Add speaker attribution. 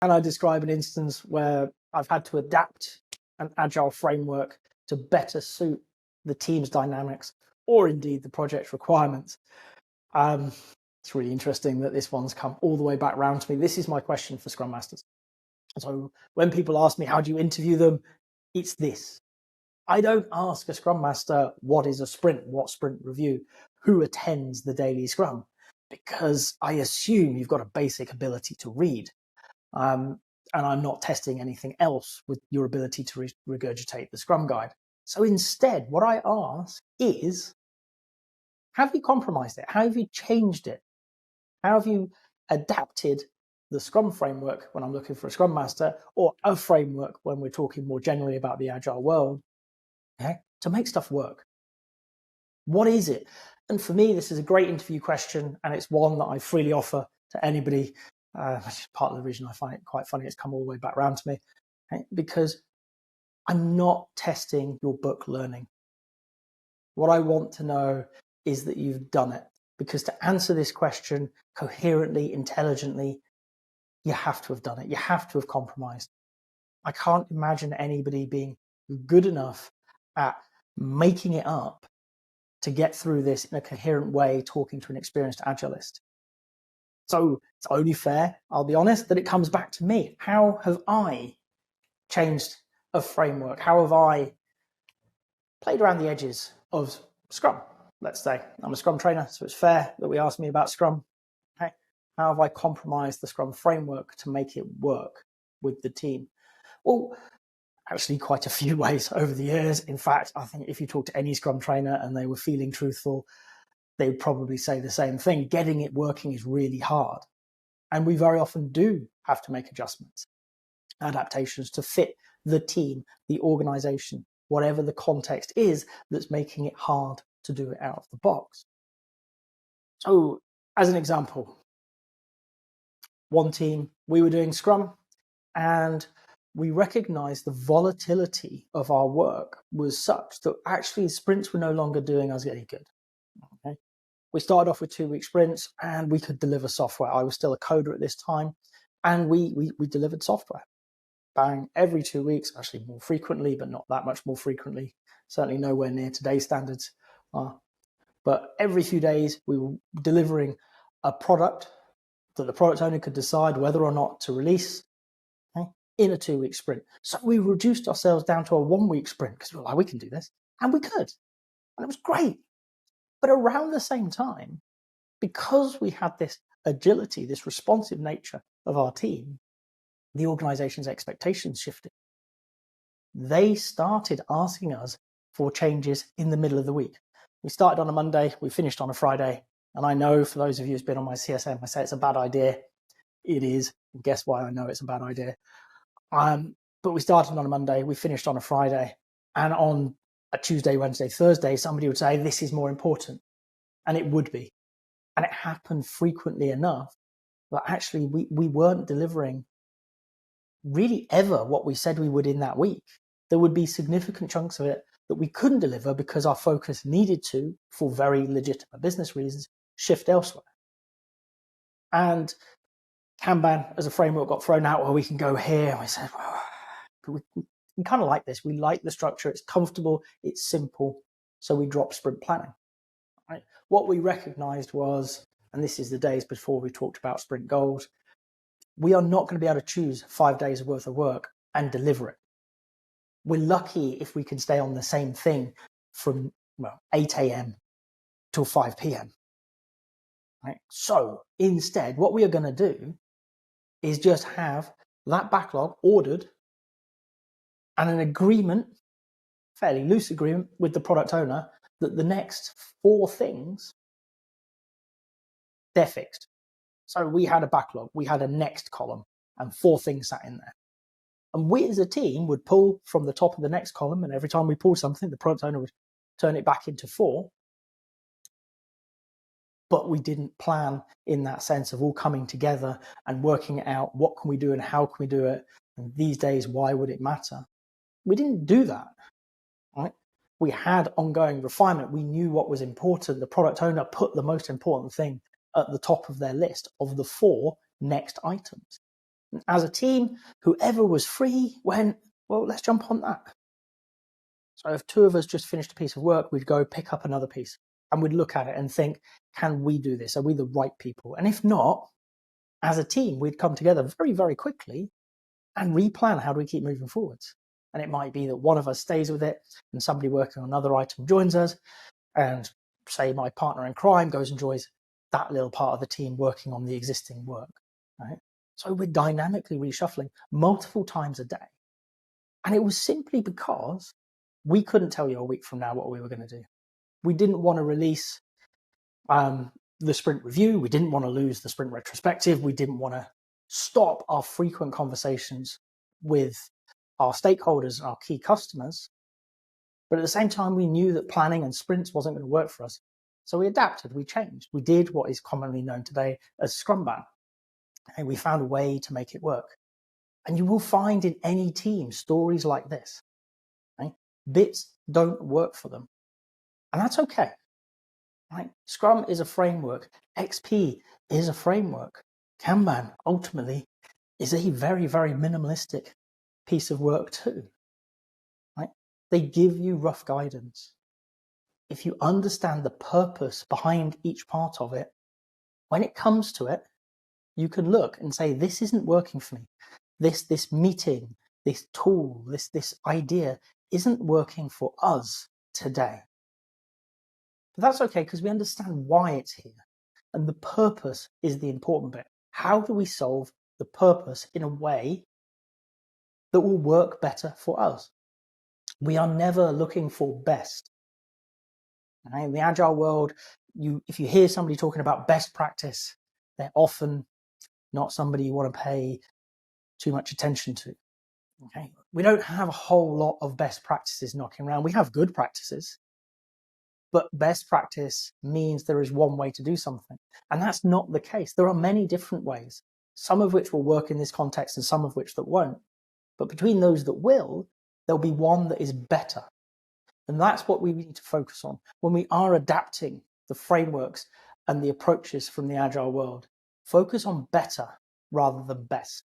Speaker 1: And I describe an instance where I've had to adapt an agile framework to better suit the team's dynamics or indeed the project's requirements. It's really interesting that this one's come all the way back round to me. This is my question for Scrum Masters. So when people ask me, how do you interview them? It's this. I don't ask a Scrum Master, what is a sprint? What sprint review? Who attends the daily Scrum? Because I assume you've got a basic ability to read. And I'm not testing anything else with your ability to regurgitate the Scrum Guide. So instead, what I ask is, have you compromised it? How have you changed it? How have you adapted the Scrum framework when I'm looking for a Scrum Master, or a framework when we're talking more generally about the Agile world, to make stuff work? What is it? And for me, this is a great interview question, and it's one that I freely offer to anybody. Which is part of the reason I find it quite funny. It's come all the way back around to me, because I'm not testing your book learning. What I want to know is that you've done it, because to answer this question coherently, intelligently, you have to have done it. You have to have compromised. I can't imagine anybody being good enough at making it up to get through this in a coherent way, talking to an experienced Agilist. So it's only fair, I'll be honest, that it comes back to me. How have I changed a framework? How have I played around the edges of Scrum? Let's say I'm a Scrum trainer, so it's fair that we ask me about Scrum. Okay. How have I compromised the Scrum framework to make it work with the team? Well, actually quite a few ways over the years. In fact, I think if you talk to any Scrum trainer and they were feeling truthful, they would probably say the same thing. Getting it working is really hard. And we very often do have to make adjustments, adaptations to fit the team, the organization, whatever the context is that's making it hard to do it out of the box. So as an example, one team, we were doing Scrum, and we recognized the volatility of our work was such that actually sprints were no longer doing us any good. Okay. We started off with 2-week sprints, and we could deliver software. I was still a coder at this time, and we delivered software. Bang, every 2 weeks, actually more frequently, but not that much more frequently. Certainly nowhere near today's standards. But every few days, we were delivering a product that the product owner could decide whether or not to release, in a 2-week sprint. So we reduced ourselves down to a 1-week sprint because we were like, we can do this. And we could. And it was great. But around the same time, because we had this agility, this responsive nature of our team, the organization's expectations shifted. They started asking us for changes in the middle of the week. We started on a Monday, we finished on a Friday. And I know for those of you who's been on my CSM, I say it's a bad idea. It is. Guess why I know it's a bad idea? But we started on a Monday, we finished on a Friday, and on a Tuesday, Wednesday, Thursday, somebody would say, this is more important. And it would be. And it happened frequently enough that actually we weren't delivering really ever what we said we would in that week. There would be significant chunks of it that we couldn't deliver because our focus needed to, for very legitimate business reasons, shift elsewhere. And Kanban as a framework got thrown out where we can go here. And we said, well, we kind of like this. We like the structure. It's comfortable. It's simple. So we dropped sprint planning. Right? What we recognized was, and this is the days before we talked about sprint goals, we are not going to be able to choose 5 days worth of work and deliver it. We're lucky if we can stay on the same thing from 8 a.m. till 5 p.m. Right? So instead, what we are going to do is just have that backlog ordered and an agreement, fairly loose agreement with the product owner that the next 4 things, they're fixed. So we had a backlog, we had a next column and 4 things sat in there. And we as a team would pull from the top of the next column, and every time we pull something, the product owner would turn it back into 4. But we didn't plan in that sense of all coming together and working out what can we do and how can we do it. And these days, why would it matter? We didn't do that, right? We had ongoing refinement. We knew what was important. The product owner put the most important thing at the top of their list of the 4 next items. As a team, whoever was free went, well, let's jump on that. So if two of us just finished a piece of work, we'd go pick up another piece and we'd look at it and think, can we do this? Are we the right people? And if not, as a team, we'd come together very, very quickly and replan how do we keep moving forwards. And it might be that one of us stays with it and somebody working on another item joins us. And say my partner in crime goes and joins that little part of the team working on the existing work. Right? So we're dynamically reshuffling multiple times a day. And it was simply because we couldn't tell you a week from now what we were going to do. We didn't want to release the sprint review. We didn't want to lose the sprint retrospective. We didn't want to stop our frequent conversations with our stakeholders and our key customers. But at the same time, we knew that planning and sprints wasn't going to work for us. So we adapted, we changed. We did what is commonly known today as Scrum Ban. And we found a way to make it work. And you will find in any team stories like this. Right? Bits don't work for them. And that's okay. Right? Scrum is a framework. XP is a framework. Kanban ultimately is a very, very minimalistic piece of work too. Right? They give you rough guidance. If you understand the purpose behind each part of it, when it comes to it, you can look and say, this isn't working for me. This meeting, this tool, this idea isn't working for us today. But that's okay because we understand why it's here. And the purpose is the important bit. How do we solve the purpose in a way that will work better for us? We are never looking for best. In the Agile world, if you hear somebody talking about best practice, they're often not somebody you want to pay too much attention to. Okay, we don't have a whole lot of best practices knocking around. We have good practices, but best practice means there is one way to do something. And that's not the case. There are many different ways, some of which will work in this context and some of which that won't. But between those that will, there'll be one that is better. And that's what we need to focus on when we are adapting the frameworks and the approaches from the Agile world. Focus on better rather than best.